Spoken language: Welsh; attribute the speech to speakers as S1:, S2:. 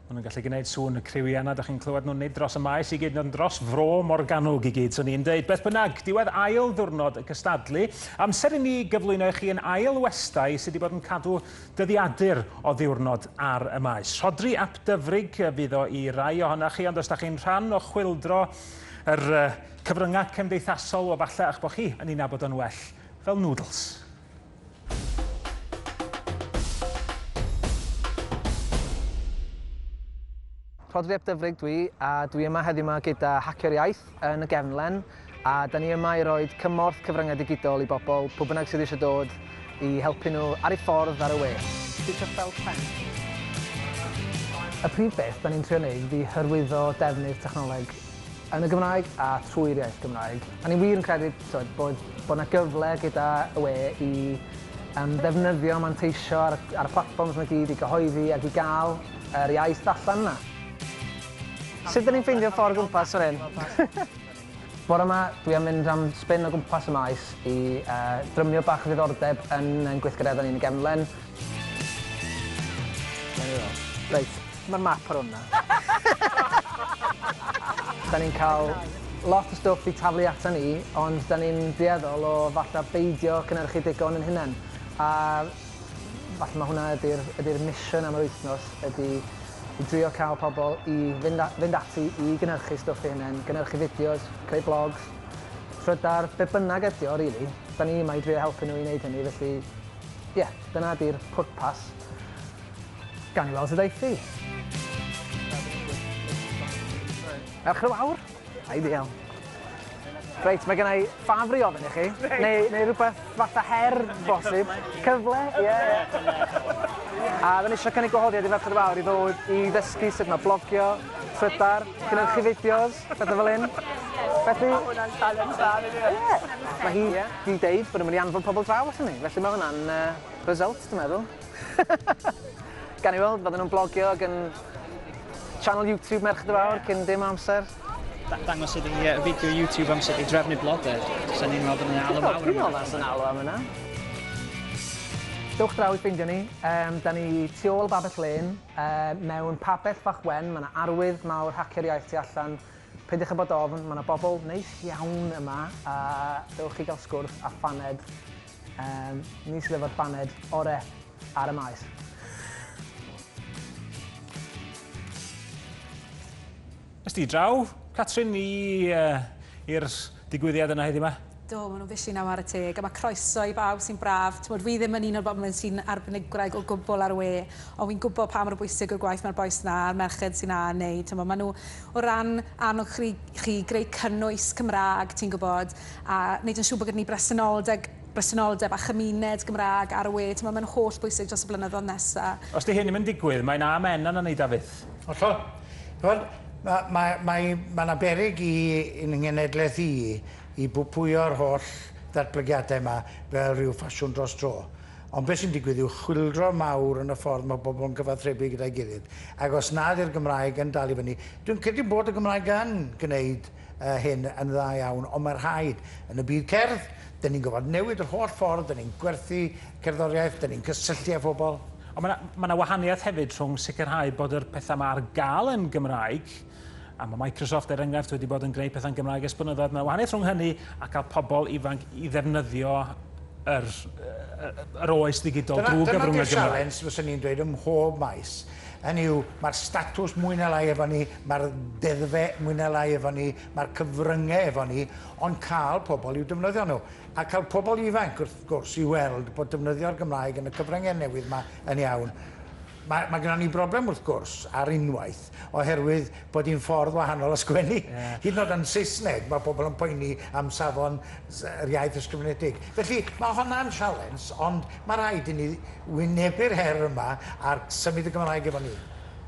S1: Maen nhw'n gallu gwneud sŵn y criwiau yna, ydych chi'n clywed nhw'n neud dros y maes i gyd, nhw'n dros Fro Morgannwg i gyd, so ni'n dweud. Beth bynnag, diwedd ail ddiwrnod y cystadlu. Amser i ni gyflwyno i chi yn ail westau sydd wedi bod yn cadw dyddiadur o ddiwrnod ar y maes. Rhodri ap Dyfrig fydd o i rai ohonoch chi, ond os da chi'n rhan o chwildro yr cyfryngau cymdeithasol o falle eich bod chi yn ei nabod yn well fel noodles.
S2: Rhodri ap Dyfrig dwi, a dwi yma heddiw yma gyda Hacio'r Iaith yn y Cefnlen, a da ni yma i roi cymorth cyfryngau digidol i bobl, pwy bynnag sydd eisiau dod i helpu nhw ar eu ffordd ar y we. Eisiau fel pen? Y prif beth da ni'n trio wneud ydi hyrwyddo defnydd technoleg yn y Gymraeg a trwy'r iaith Gymraeg. A ni wir yn credu bod yna gyfle gyda y we i ddefnyddio, manteisio ar y platforms yma gyd i gyhoeddi ac i gael yr iaith allan yna. Sut ydyn ni'n ffeindio ffordd gwmpas o'r hyn? Bore yma, dwi am mynd am spin o gwmpas y maes i drymio bach o ddiddordeb yn gweithgareddau ni'n y Cefnlen. Reit, mae'r map ar hwnna. Da ni'n cael lot o stwff i taflu ata ni, ond da ni'n dueddol o falle beidio cynhyrchu digon yn hynny. A falle mae hwnna ydy'r mission am yr wythnos, ydy i drio cael pobl i fynd ati i gynhyrchu stwff i hynny, gynhyrchu fideos, creu blogs, trydar, be bynnag ydi o, rili. Da ni yma i drio helpu nhw i wneud hynny, felly, ie, dyna ydy'r pwrpas. Gan i weld sydd eithi. Ewch yn fawr? Ideal. Reit, mae gennau ffafri ofyn i chi, neu rhywbeth fatha her bosib. Cyfle, ie. A da ni eisiau cynnig gwahoddiad i Ferched y Fawr i ddod i ddysgu sut mae blogio, trydar, gynhyrchu fideos, bethau fel hyn. Felly... Mae hwnna'n challenge da, nid? Mae hi di deud bod yn mynd i anfon pobl draw allan ni, felly mae hwnna'n result, dwi'n meddwl. Gan i weld, fydden nhw'n blogio ac yn channel YouTube Merched y Fawr cyn dim amser.
S3: Dangos ydi fideo YouTube am sut i drefnu blodau. Sa'n ni'n meddwl bod yna alw mawr.
S2: Dwi'n meddwl sy'n alw am yna. Dewch draw i ffeindio ni. Da ni tu ôl Babell Lên, mewn pabell fach wen. Mae yna arwydd mawr Hacio'r Iaith tu allan. Peidiwch â bod ofn, mae yna bobl neis iawn yma. A dewch chi gael sgwrs a phaned. Ni sydd efo'r phaned orau ar y maes.
S1: Ys di draw, Catrin, i'r digwyddiad yna heddiw yma?
S4: Do, maen nhw'n fysi naw ar y teg, a mae croeso i bawb sy'n braf. Fi ddim yn un o'r bobl sy'n arbenigwraig o gwbl ar y we, ond fi'n gwybod pa mor bwysig o'r gwaith mae'r boes na, a'r merched sy'n na yn neud. Maen nhw o ran annog chi greu cynnwys Cymraeg, ti'n gwybod, a wneud yn siŵr bod gyda ni bresenoldeb a chymuned Gymraeg ar y we. Maen nhw'n holl bwysig dros y blynyddoedd nesaf.
S1: Os di hyn yn digwydd, mae'n amen yna ni, Dafydd?
S5: Ollol. Mae yna beryg i'n nghenedlaeth i bwpwyo'r holl ddatblygiadau yma fel rhyw ffasiwn dros dro. Ond beth sy'n digwydd yw chwildro mawr yn y ffordd mae bobl yn gyfathrebu gyda'i gilydd. Ac os nad yw'r Gymraeg yn dal i fyny, dwi'n credu bod y Gymraeg yn gwneud hyn yn dda iawn, ond mae'r rhaid yn y byd cerdd. Dyn ni'n gofod newid yr holl ffordd, dyn ni'n gwerthu cerddoriaeth, dyn ni'n cysylltu â phobl.
S1: Ond mae yna wahaniaeth hefyd rhwng sicrhau bod yr pethau yma ar gael yn Gymraeg, a mae Microsoft er enghraifft wedi bod yn gwneud pethau'n Gymraeg ers blynyddoedd. Mae wahaniaeth rhwng hynny a cael pobl ifanc i ddefnyddio yr oes digidol drwy gyfrwng y Gymraeg.
S5: Dyna'r challenge fyswn ni'n dweud ym mhob maes. Hynny yw, mae'r statws mwy na lai efo ni, mae'r deddfe mwy na lai efo ni, mae'r cyfryngau efo ni, ond cael pobl i'w defnyddio nhw. A cael pobl ifanc wrth gwrs i weld bod defnyddio'r Gymraeg yn y cyfryngau newydd yma yn iawn. Mae gennym ni broblem wrth gwrs ar unwaith, oherwydd bod hi'n ffordd wahanol o sgwennu. Hyd yn oed yn Saesneg, mae pobl yn poeni am safon yr iaith ysgrifenedig. Felly mae hwnna'n challenge, ond mae rhaid i ni wynebu'r her yma ar symud y Gymraeg efo ni.